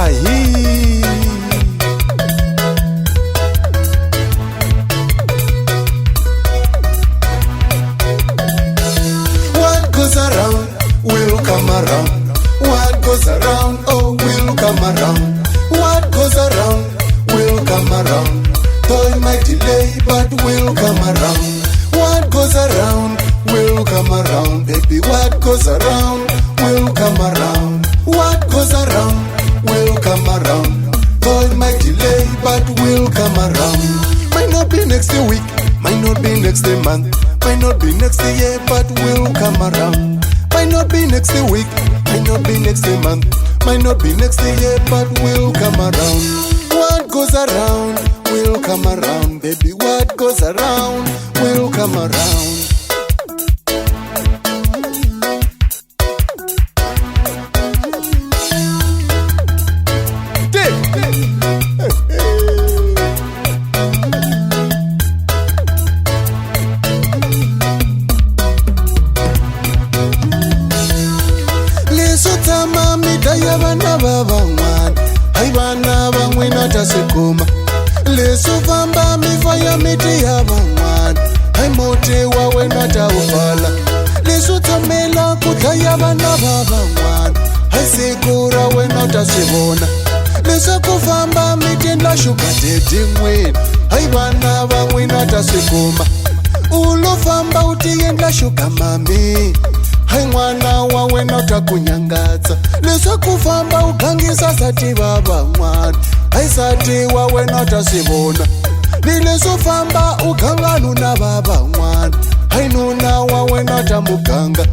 Aye. What goes around will come around. What goes around, oh, will come around. What goes around will come around. Though it might delay, but will come around. What goes around will come around, baby. What goes around will come around. What goes around will come around. Though it might delay, but will come around. Might not be next week, might not be next month, might not be next year, but will come around. Might not be next week, might not be next month, might not be next year, but will come around. What goes around will come around, baby. What goes around will come around. Lesotama midaya bana babangan, hai bana bangwe nata sekoma. Lesofamba mifaya miti ya bangan, hai mote wawe nata ufala. Lesotamela kutaya bana babangan, hai sekura we nata sebona. Lesakufamba miti nla shukateti mwen, hai bana bangwe nata sekoma. Ulofamba utiye nla shukamami, hai mwana wawe nota kunyangatsa. Lesakufamba ukangisa sati baba mwana, hai sati wawe nota sibona. Nilesofamba ukanga nuna baba mwana, hai nuna wawe nota muganga.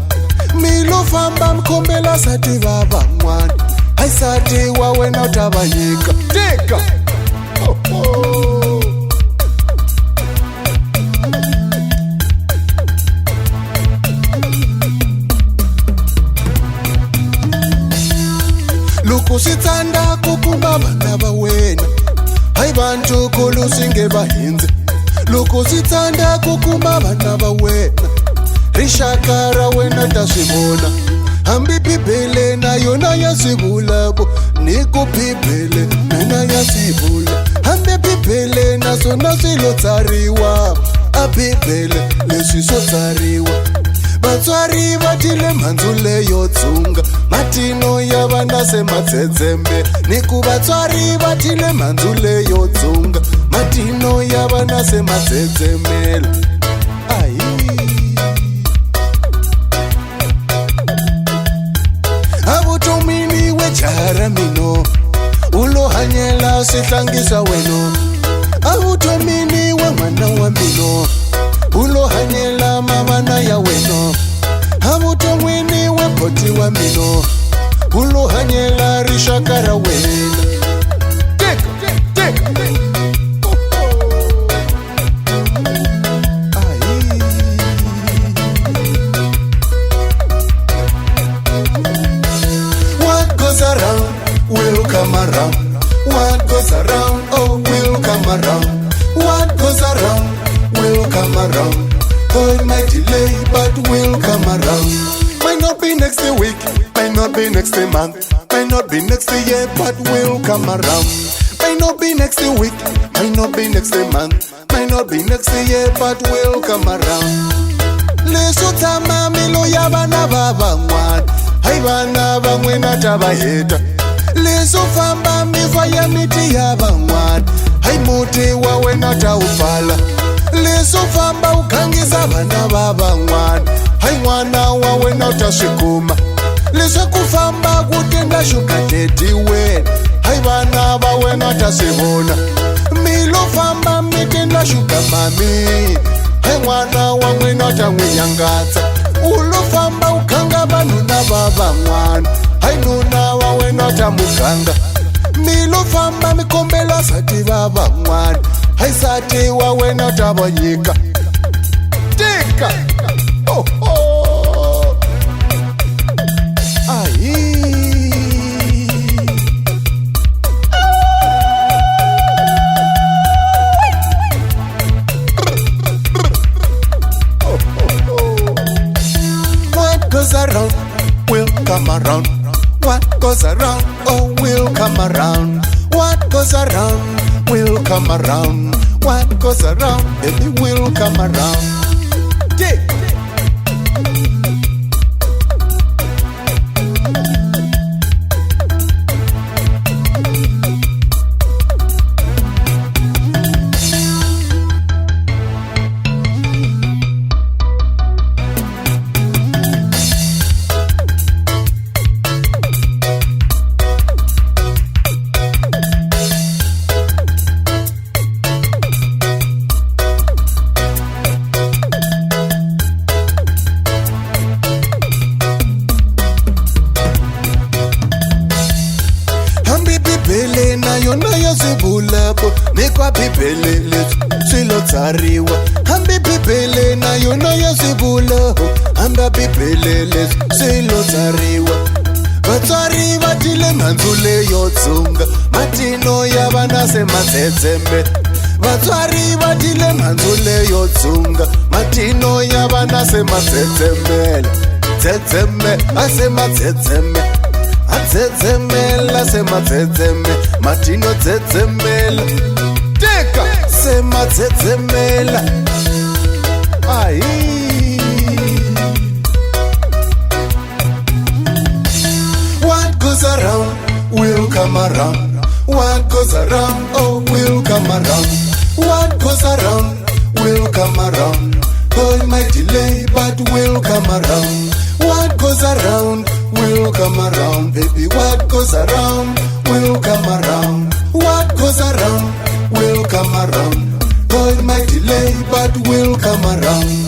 Milofamba mkombela sati baba mwana, hai sati wawe nota banyika. Teka! Oh, oh. Lukusitsanda kukumba bana bawena, hai bantu kulusinge bahinze. Lukusitsanda kukumba bana bawena, rishakara wena tasibona. Hambi bibele na yona yasibulabo, niku bibele na yasibula. Hambi bibele na sona silotariwa, abibele lesisotariwa. Batswari batile manzule yotsunga, matino yabana se matsezembe. Niku batswari batile manzule yotsunga, matino yabana se matsezembe. Ayi. Abutumini wecharamino, ulo hanyela sitlangisa weno. Abutumini we mwana wa mino, ulo hanyela mamana ya weno. Hamutongwini we poti wa mino, ulo hanyela rishakara wena. Teka, teka, teka. Oh, oh. Aye. What goes around will come around. What goes around, oh, will come around. What goes around will come around. Though it might delay, but will come around. Might not be next week, might not be next month, might not be next year, but will come around. Might not be next week, might not be next month, might not be next year, but will come around. Lesotama milo ya bana baba mwan, hai bana bangwe nata baheta. Lesofamba mifaya miti ya bangwan, hai mote wawe nata ufala. Lesofamba ukangisa bana baba mwana, hai mwana wawe nota shikuma. Lesakufamba kutenda shukateti we, hai bana bawe nota sibona. Milofamba mitenda shukamami, hai mwana wawe nota mwenyangatsa. Ulofamba ukanga banuna baba mwana, hai nuna wawe nota muganga. Milofamba mikombela sati baba mwana, hai sati wawe nota banyika. Teka! Oh, oh. Aye. Oh, oh, oh. What goes around will come around. What goes around, oh, will come around. What goes around will come around. What goes around, baby, will come around. Yeah. Bibele na yona yazibulapo nikwa bibele swilo tsariwa hambi bibele na yona yazibulapo hamba bibele swilo tsariwa vatswari vatile mhandzu leyo dzunga matino ya vana se matshetsembe vatswari vatile mhandzu leyo dzunga matino ya vana se matsetsemela tsetseme ase matsetseme Atzezemela sematzezeme matino tsezemela teka sematzezemela ai. What goes around will come around. What goes around, oh, will come around. What goes around will come around. Oh, it might delay but will come around. What goes around will come around, baby. What goes around will come around. What goes around will come around. Oh, it might delay but will come around.